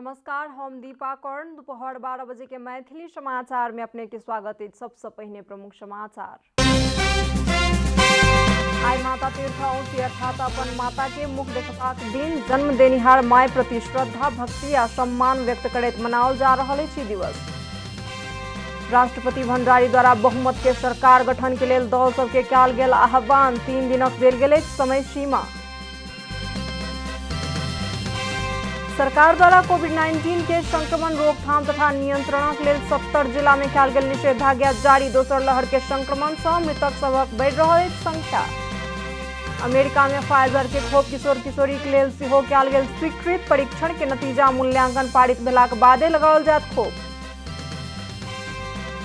नमस्कार, हम दीपा कर्ण। दोपहर 12 बजे के मैथिली समाचार में अपने के स्वागत है। सबसे पहले प्रमुख समाचार। आई माता तीर्थ औंसी अर्थात अपन माता के मुख देखबाक दिन जन्म देनिहार माय प्रति श्रद्धा भक्ति आ सम्मान व्यक्त करैत मनाओल जा रहल अछि दिवस। राष्ट्रपति भंडारी द्वारा बहुमत के सरकार गठन के लेल दल सबके कयल गेल आह्वान। 3 दिनक देल गेल समय सीमा। सरकार द्वारा कोविड-19 के संक्रमण रोकथाम तथा नियंत्रणक लेल 70 जिला में कयल गेल निषेधाज्ञा जारी। दोसर लहर के संक्रमण से मृतक सबक बढ़ि रहल संख्या। अमेरिका में फाइजर के खोप किशोर किशोरी के लेल सेहो कयल गेल स्वीकृत। परीक्षण के नतीजा मूल्यांकन पारित भेलाक बादे लगाओल जायत खोप।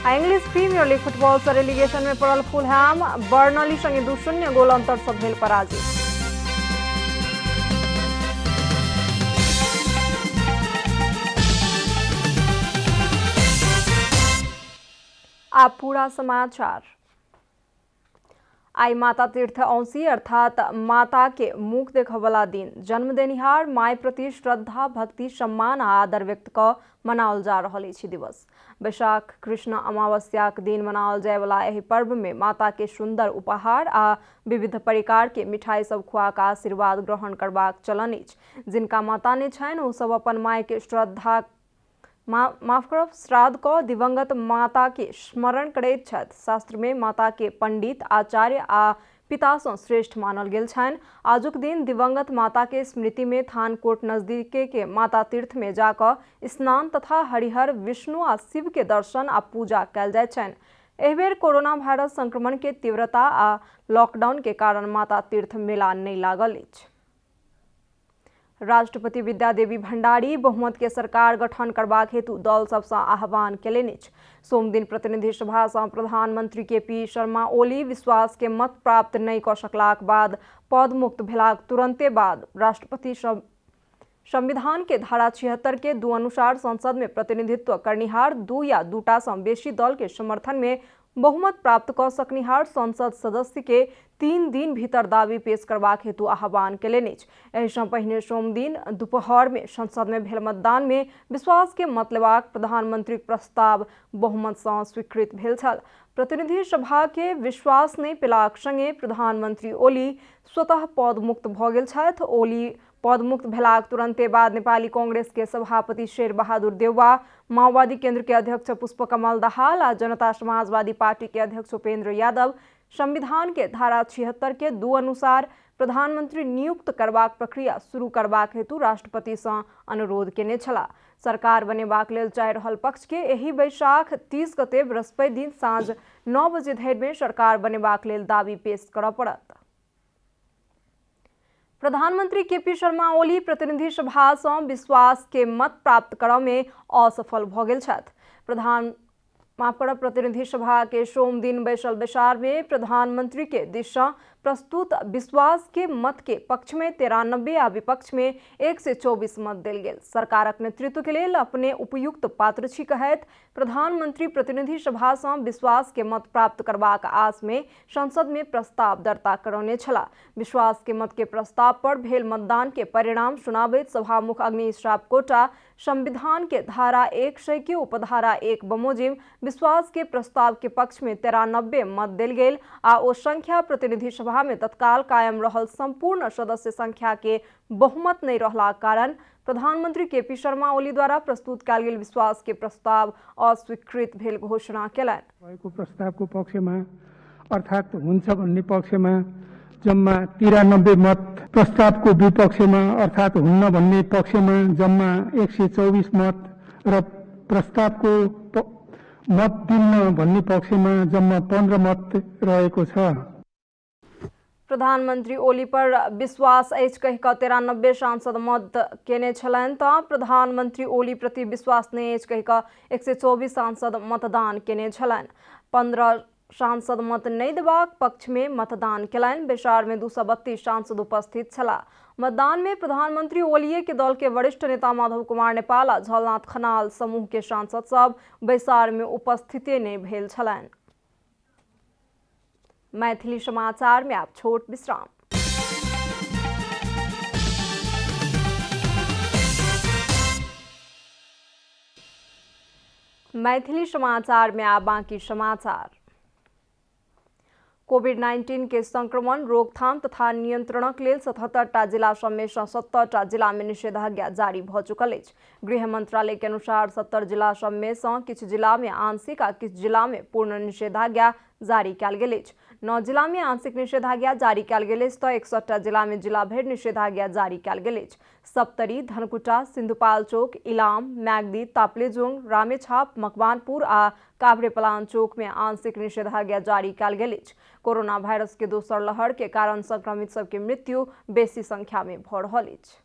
इंग्लिश प्रीमियर लीग फुटबॉल से रेलीगेशन में पड़ल फुलहैम बर्नली संगे 2-0 गोल अंतर से भेल पराजित। आप पूरा समाचार। आई माता तीर्थ औंसी अर्थात माता के मुख देखबला दिन जन्म देनिहार माय प्रति श्रद्धा भक्ति सम्मान आ आदर व्यक्त क मनाओल जा रहल अछि दिवस। वैशाख कृष्ण अमावस्याक दिन मनाओल जाय वाला एहि पर्व में माता के सुंदर उपहार आ विविध प्रकार के मिठाई सब खुआ के आशीर्वाद ग्रहण करबाक चलन अछि। जिनका माता ने छनि ओ सब अपन माय के श्रद्धा श्राद्ध क दिवंगत माता के स्मरण करैत छथि। शास्त्र में माता के पंडित आचार्य आ पिता सँ श्रेष्ठ मानल गेल छनि। आजुक दिन दिवंगत माता के स्मृति में थानकोट नजदीके के माता तीर्थ में जाकर स्नान तथा हरिहर विष्णु आ शिव के दर्शन आ पूजा कयल जाय छनि। एहि बेर कोरोना वायरस संक्रमण के तीव्रता आ लॉकडाउन के कारण माता तीर्थ मेला नहीं लागल अछि। राष्ट्रपति विद्यादेवी भंडारी बहुमत के सरकार गठन करबाक हेतु दल सबसँ आह्वान केलनि अछि। सोम दिन प्रतिनिधि सभा सँ प्रधानमंत्री केपी शर्मा ओली विश्वास के मत प्राप्त नहीं क सकलाक बाद पद मुक्त भेलाक तुरंते बाद राष्ट्रपति संविधान के धारा 76 के 2 अनुसार संसद में प्रतिनिधित्व करनिहार 2 या 2टा सँ बेसी दल के समर्थन में बहुमत प्राप्त क सकनिहार संसद सदस्य के 3 दिन भीतर दावी पेश करबाक हेतु आह्वान केलनि अछि। एहि सँ पहिने सोम दिन दुपहर में संसद में भेल मतदान में विश्वास के मत लेबाक प्रधानमंत्रीक प्रस्ताव बहुमत सँ स्वीकृत भेल छल। प्रतिनिधि सभा के विश्वास नहीं पेलाक संगे प्रधानमंत्री ओली स्वतः पद मुक्त भ गेल छथि। ओली पद मुक्त भेलाक तुरंते बाद नेपाली कांग्रेस के सभापति शेर बहादुर देउवा, माओवादी केंद्र के अध्यक्ष पुष्पकमल दाहाल आ जनता समाजवादी पार्टी के अध्यक्ष उपेंद्र यादव संविधान के धारा 76 के 2 अनुसार प्रधानमंत्री नियुक्त करबाक प्रक्रिया शुरू करबाक हेतु राष्ट्रपति सँ अनुरोध केने छलाह। सरकार बनेबाक लेल चाहि रहल पक्ष के एहि वैशाख 30 गते बृहस्पति दिन साँझ 9 बजे धरि में सरकार बनेबाक लेल दावी पेश करऽ पड़त। प्रधानमंत्री केपी शर्मा ओली प्रतिनिधि सभा सँ विश्वास के मत प्राप्त करऽ में असफल भ गेल छथि। प्रतिनिधि सभा के सोम दिन बैसल बैसार में प्रधानमंत्री के दिस सँ प्रस्तुत विश्वास के मत के पक्ष में 93 आ विपक्ष में 124 मत देल गेल। सरकारक नेतृत्व के लेल अपने उपयुक्त पात्र छी कहैत प्रधानमंत्री प्रतिनिधि सभा सँ विश्वास के मत प्राप्त करबाक आस में संसद में प्रस्ताव दर्ता करौने छलाह। विश्वास के मत के प्रस्ताव पर भेल मतदान के परिणाम सुनाबैत सभामुख अग्नि श्राप कोटा संविधान के धारा 100 के उपधारा 1 बमोजिम विश्वास के प्रस्ताव के पक्ष में 93 मत देल गेल आ ओ संख्या प्रतिनिधि सभा में तत्काल कायम रहल संपूर्ण सदस्य संख्या के बहुमत नहीं रहलाक कारण प्रधानमंत्री केपी शर्मा ओली द्वारा प्रस्तुत कयल गेल विश्वास के प्रस्ताव अस्वीकृत भेल घोषणा केलनि। प्रस्तावको पक्षमा अर्थात हुन्छ भन्ने पक्षमा जम्मा 93 मत, प्रस्तावको विपक्षमा अर्थात हुन्न भन्ने पक्षमा जम्मा 124 मत र प्रस्तावको मत दिन्न भन्ने पक्षमा जम्मा 15 मत रहेको छ। प्रधानमंत्री ओली पर विश्वास अछि कहि कऽ 93 सांसद मत केने छलनि तऽ प्रधानमंत्री ओली प्रति विश्वास नहीं अछि कहि कऽ 124 सांसद मतदान केने छलनि। 15 सांसद मत नहीं देबाक पक्ष में मतदान केलनि। बैसार में 232 सांसद उपस्थित छलाह। मतदान में प्रधानमंत्री ओलीए के दल के वरिष्ठ नेता माधव कुमार नेपाल आ झलनाथ खनाल समूह के सांसद सब बैसार में उपस्थित नहीं भेल छलनि। मैथिली समाचार में आप छोट विश्राम। मैथिली समाचार में आ बाकी समाचार। कोभिड-19 के संक्रमण रोकथाम तथा नियंत्रणक लेल 77टा जिला समेत 70टा जिला में निषेधाज्ञा जारी भ चुकल अछि। गृह मंत्रालय के अनुसार 70 जिला समेत किछु जिला में आंशिक आ किछु जिला में पूर्ण निषेधाज्ञा जारी कयल गेल अछि। 9 जिला में आंशिक निषेधाज्ञा जारी कयल गेल अछि तऽ 61टा जिला में जिला भरि निषेधाज्ञा जारी कयल गेल अछि। सप्तरी, धनकुटा, सिन्धुपाल्चोक, इलाम, मैग्दी, ताप्लेजुङ, रामेछाप, मकवानपुर आ काभ्रेपलाञ्चोक चौक में आंशिक निषेधाज्ञा जारी कयल गेल अछि। कोरोना वायरस के दोसर लहर के कारण संक्रमित सबके मृत्यु बेसी संख्या में भ रहल अछि।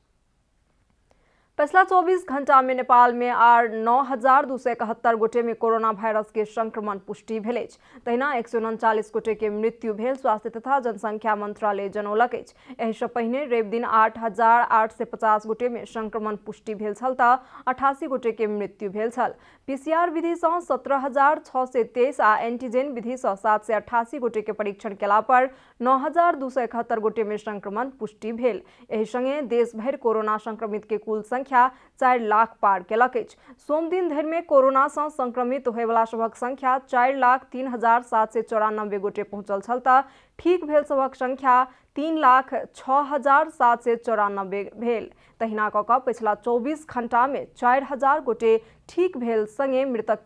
पिछला 24 घंटा में नेपाल में आर 9,271 गोटे में कोरोना वायरस के संक्रमण पुष्टि भेल अछि। तहिना 139 गोटे के मृत्यु भेल स्वास्थ्य तथा जनसंख्या मंत्रालय जनौलक अछि। एहि सँ पहिने रवि दिन 8,850 गोटे में संक्रमण पुष्टि भेल छल तऽ 88 गोटे के मृत्यु भेल छल। पीसीआर विधि सँ 17,623 आ एंटीजेन विधि सँ 788 गोटे के परीक्षण केला पर 9,271 गोटे में संक्रमण पुष्टि भेल। एहि संगे देश भरि कोरोना संक्रमित के कुल संख्या 4 लाख पार केलक अछि। सोम दिन धरि में कोरोना सँ संक्रमित होयवला सभक संख्या 4,03,794 गोटे पहुंचल छल तऽ ठीक भेल सभक संख्या 3,06,794 भेल। तहिना कऽ कऽ पिछला 24 घंटा में 4,000 गोटे ठीक भेल संगे मृतक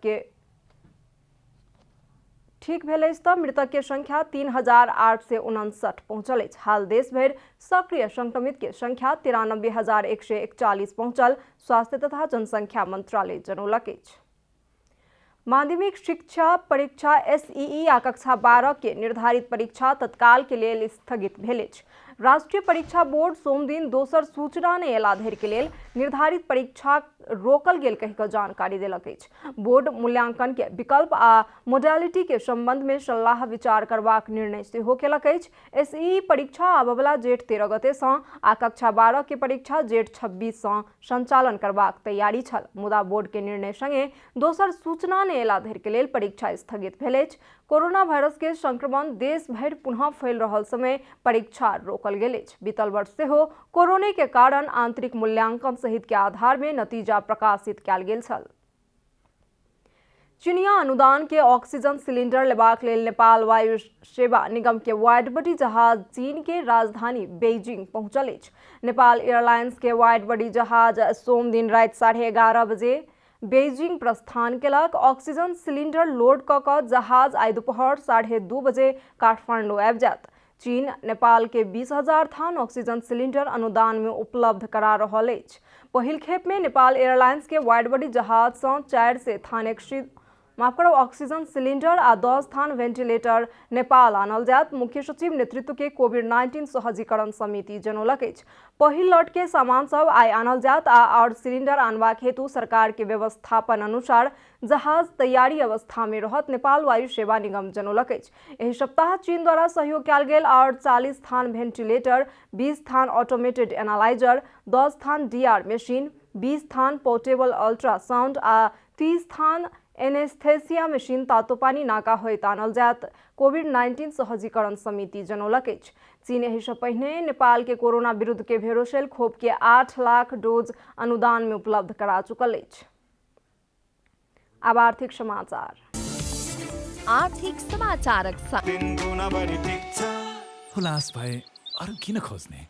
के संख्या 3,859 पहुंचल अछि। हाल देश भरि सक्रिय संक्रमित के संख्या 93,141 पहुंचल स्वास्थ्य तथा जनसंख्या मंत्रालय जनौलक अछि। माध्यमिक शिक्षा परीक्षा एसईई आ कक्षा 12 के निर्धारित परीक्षा तत्काल के लेल स्थगित भेल अछि। राष्ट्रीय परीक्षा बोर्ड सोम दिन दोसर सूचना नहि अयला धरि के लेल निर्धारित परीक्षा रोकल गेल कहि कऽ जानकारी देलक अछि। बोर्ड मूल्यांकन के विकल्प आ मोडालिटी के संबंध में सलाह विचार करबाक निर्णय सेहो केलक अछि। एसईई परीक्षा आबयवला जेठ 13 गते सँ आ कक्षा 12 के परीक्षा जेठ 26 सँ संचालन करबाक तैयारी छल। मुदा बोर्ड के निर्णय संगे दोसर सूचना नहि अयला धरि के लेल परीक्षा स्थगित भेल अछि। कोरोना वायरस के संक्रमण देश भरि पुनः फैल रहल समय परीक्षा रोकल गेल अछि। बीतल वर्ष सेहो कोरोना के कारण आंतरिक मूल्यांकन सहित के आधार में नतीजा प्रकाशित कयल गेल छल। चीनिया अनुदान के ऑक्सीजन सिलेंडर लेबाक लेल नेपाल वायु सेवा निगम के वाइड बॉडी जहाज चीन के राजधानी बेइजिंग पहुंचल अछि। नेपाल एयरलाइंस के वाइड बॉडी जहाज सोम दिन राति 11:30 बजे बेइजिंग प्रस्थान केलक। ऑक्सीजन सिलेंडर लोड कऽ कऽ जहाज आइ दुपहर 2:30 बजे काठमांडू आबि जायत। चीन नेपाल के 20,000 थान ऑक्सीजन सिलेंडर अनुदान में उपलब्ध करा रहल अछि। पहिल खेप में नेपाल एयरलाइंस के वाइड बॉडी जहाज सँ 400 थान ऑक्सीजन सिलेंडर आ 10 थान वेंटिलेटर नेपाल आनल जायत। मुख्य सचिव नेतृत्व के कोविड-19 सहजीकरण समिति जनौलक अछि। पहिल लॉट के सामान सब आइ आनल जायत और सिलेंडर आनबाक हेतु सरकार के व्यवस्थापन अनुसार जहाज तैयारी अवस्था में रहत। नेपाल वायु सेवा निगम जनौलक अछि। एहि सप्ताह चीन द्वारा सहयोग कयल गेल और 40 थान वेंटिलेटर, 20 थान ऑटोमेटेड एनालाइजर, 10 थान डीआर मशीन, 20 थान पोर्टेबल अल्ट्रासाउंड आ 30 थान एनेस्थेसिया मशीन तातोपानी नाका होइत आनल जायत। कोविड-19 सहजीकरण समिति जनौलक अछि। चीन एहि सँ पहिने नेपाल के कोरोना विरुद्ध के भेरोसेल खोप के 8 लाख डोज अनुदान में उपलब्ध करा चुकल अछि। अब आर्थिक समाचार। आर्थिक समाचारक संग हुलास भए अरू किन खोज्ने?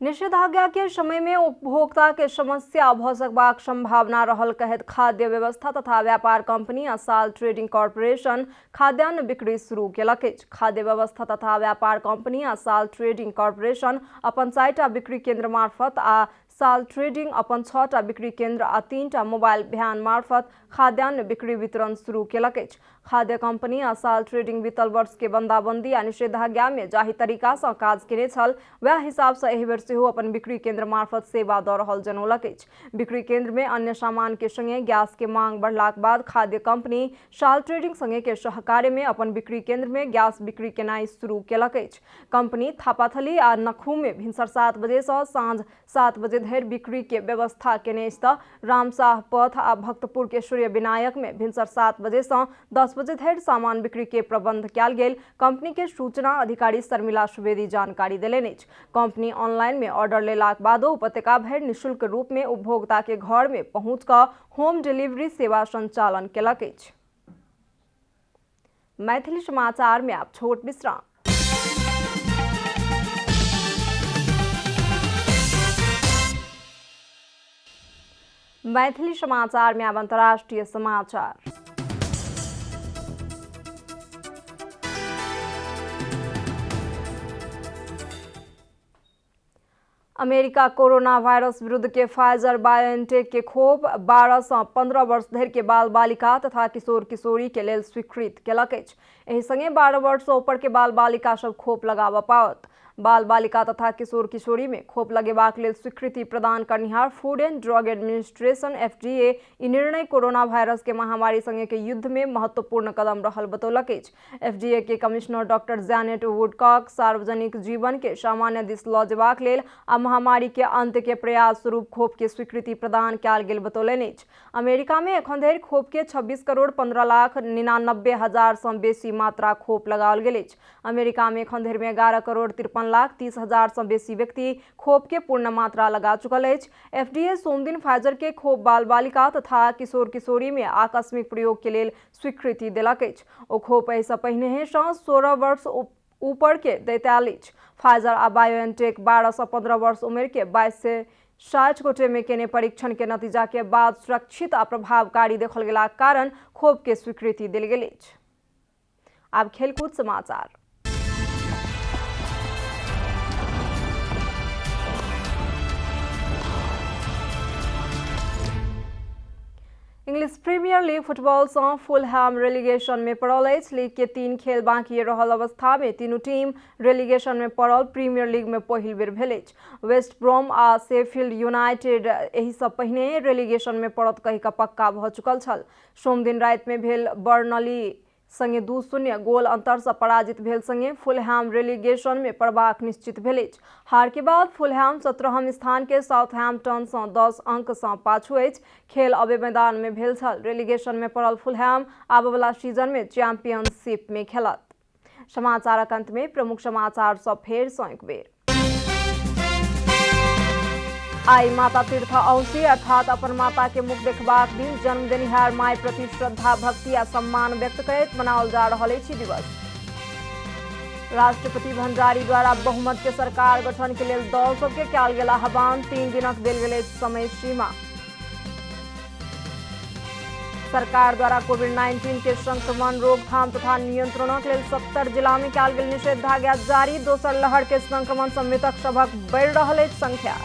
निषेधाज्ञा के समय में उपभोक्ता के समस्या भ सकबाक संभावना रहल कहैत खाद्य व्यवस्था तथा व्यापार कंपनी आ साल ट्रेडिंग कॉर्पोरेशन खाद्यान्न बिक्री शुरू केलक अछि। खाद्य व्यवस्था तथा व्यापार कंपनी आ साल ट्रेडिंग कॉर्पोरेशन अपन 4टा बिक्री केंद्र मार्फत आ साल ट्रेडिंग अपन 6टा बिक्री केंद्र आ 3टा मोबाइल भ्यान मार्फत खाद्यान्न बिक्री वितरण शुरू केलक अछि। खाद्य कंपनी आ साल ट्रेडिंग बीतल वर्ष के बंदाबंदी आ निषेधाज्ञा में जाहि तरीका सँ काज केने छल वएह हिसाब सँ एहि बेर सेहो अपन बिक्री केंद्र मार्फत सेवा दऽ रहल जनौलक अछि। बिक्री केंद्र में अन्य सामान के संगे गैस के मांग बढ़लाक बाद खाद्य कंपनी साल ट्रेडिंग संगे के सहकार्य में अपन बिक्री केंद्र में गैस बिक्री केनाई शुरू केलक अछि। कंपनी थापाथली आ नखू में भिनसर 7 बजे सँ साँझ 7 बजे धरि बिक्री के व्यवस्था केने अछि तऽ रामशाह पथ आ भक्तपुर के सूर्य विनायक में भिनसर 7 बजे सँ 10 बजे धरि सामान बिक्री के प्रबंध कयल गेल। कंपनी के सूचना अधिकारी शर्मिला सुवेदी जानकारी देलनि अछि। कंपनी ऑनलाइन में ऑर्डर लेलाक बादो उपत्यका भरि निःशुल्क रूप में उपभोक्ता के घर में पहुंच कऽ होम डिलीवरी सेवा संचालन केलक अछि। मैथिली समाचार में आप छोट विश्राम। मैथिली समाचार में अब अंतर्राष्ट्रीय समाचार। अमेरिका कोरोना वायरस विरुद्ध के फाइजर बायोएनटेक के खोप 12 से 15 वर्ष धरि के बाल बालिका तथा किशोर किशोरी के लेल स्वीकृत केलक अछि। एहि संगे 12 वर्ष से ऊपर के बाल बालिका सब खोप लगाबऽ पाओत। बाल बालिका तथा किशोर किशोरी में खोप लगेबाक लेल स्वीकृति प्रदान करनिहार food and drug administration FDA ई निर्णय कोरोना वायरस के महामारी संगे के युद्ध में महत्वपूर्ण कदम रहल बतौलक अछि। FDA के कमिश्नर डॉक्टर जैनेट वुडकॉक सार्वजनिक जीवन के सामान्य दिस लऽ जेबाक लेल आ महामारी के अंत के प्रयास स्वरूप खोप के स्वीकृति प्रदान कयल गेल बतौलनि अछि। अमेरिका में एखन धरि खोप के 26,15,99,000 सँ बेसी मात्रा खोप लगाओल गेल अछि। अमेरिका में एखन धरि में 11,53,30,000 सँ बेसी व्यक्ति खोप के पूर्ण मात्रा लगा चुकल अछि। FDA सोम दिन फाइजर के खोप बाल बालिका तथा किशोर किशोरी में आकस्मिक प्रयोग के लेल स्वीकृति देलक अछि। ओ खोप एहि सँ पहिनेहे सँ 16 वर्ष ऊपर के दैताल अछि। फाइजर आ बायोएनटेक 12 से 15 वर्ष उम्र के 22 से 60 गोटे में केने परीक्षण के नतीजा के बाद सुरक्षित आ प्रभावकारी देखल गेलाक कारण खोप के स्वीकृति देल गेल अछि। आब खेलकूद समाचार। इंग्लिश प्रीमियर लीग फुटबॉल से फुलहैम रेलीगेशन में पड़ल अछि। लीग के 3 खेल बाकी रहल अवस्था में तीनू टीम रेलीगेशन में पड़ल प्रीमियर लीग में पहिल बेर भेल अछि। वेस्ट ब्रोम आ शेफील्ड यूनाइटेड एहि सँ पहिने रेलीगेशन में पड़त कहि कऽ पक्का भऽ चुकल छल। सोम दिन राति में भेल बर्नली संगे 2-0 गोल अंतर से पराजित भेल संगे फुलहैम रेलीगेशन में पड़बाक निश्चित भेल अछि। हार के बाद फुलहैम 17हम स्थान के साउथहैम्पटन से 10 अंक से पाछू अछि। खेल अबे मैदान में भेल छल। रेलीगेशन में पड़ल फुलहैम आबय वाला सीजन में चैंपियनशिप में खेलत। समाचारक अंत में प्रमुख समाचार सब फेर सँ एक बेर। आई माता तीर्थ औसी अर्थात अपन माता के मुख देखबाक दिन जन्म देनिहार माय प्रति श्रद्धा भक्ति आ सम्मान व्यक्त करैत मनाओल जा रहल अछि दिवस। राष्ट्रपति भंडारी द्वारा बहुमत के सरकार गठन के लेल दल सबके कयल गेल आह्वान 3 दिनक देल गेल समय सीमा। सरकार द्वारा कोविड-19 के संक्रमण रोकथाम तथा नियंत्रणक लेल 70 जिला में कयल गेल निषेधाज्ञा जारी। दोसर लहर के संक्रमण सँ मृतक सभक बढ़ि रहल अछि संख्या।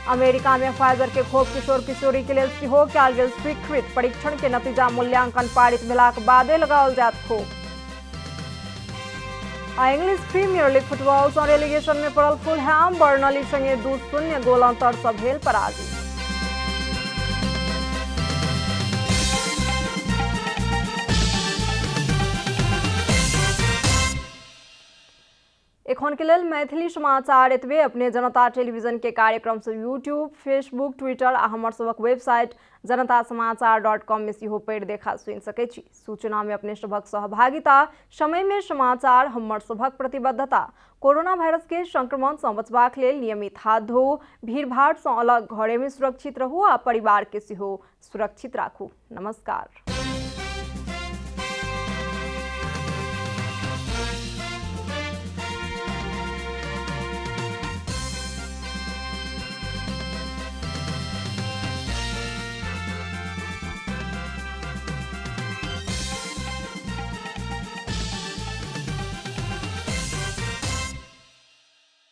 अमेरिका में फाइजर के खोप किशोर किशोरी के लेल सेहो कयल गेल स्वीकृत। परीक्षण के नतीजा मूल्यांकन पारित भेलाक बादे लगाओल जायत खोप। आ इंग्लिश प्रीमियर लीग फुटबॉल सँ रेलीगेशन में पड़ल फुलहैम बर्नली संगे 2-0 गोल अंतर सँ भेल पराजित। एखन के लेल मैथिली समाचार एतबे। अपने जनता टेलीविजन के कार्यक्रम से यूट्यूब, फेसबुक, ट्विटर आ हमर सबक वेबसाइट जनतासमाचार.com में सेहो पढ़ि देखा सुनि सकै छी। सूचना में अपने सबक सहभागिता, समय में समाचार हमर सबक प्रतिबद्धता। कोरोना वायरस के संक्रमण सँ बचबाक लेल नियमित हाथ धोऊ, भीड़-भाड़ सँ अलग घरे में सुरक्षित रहू आ परिवार के सेहो सुरक्षित राखू। नमस्कार।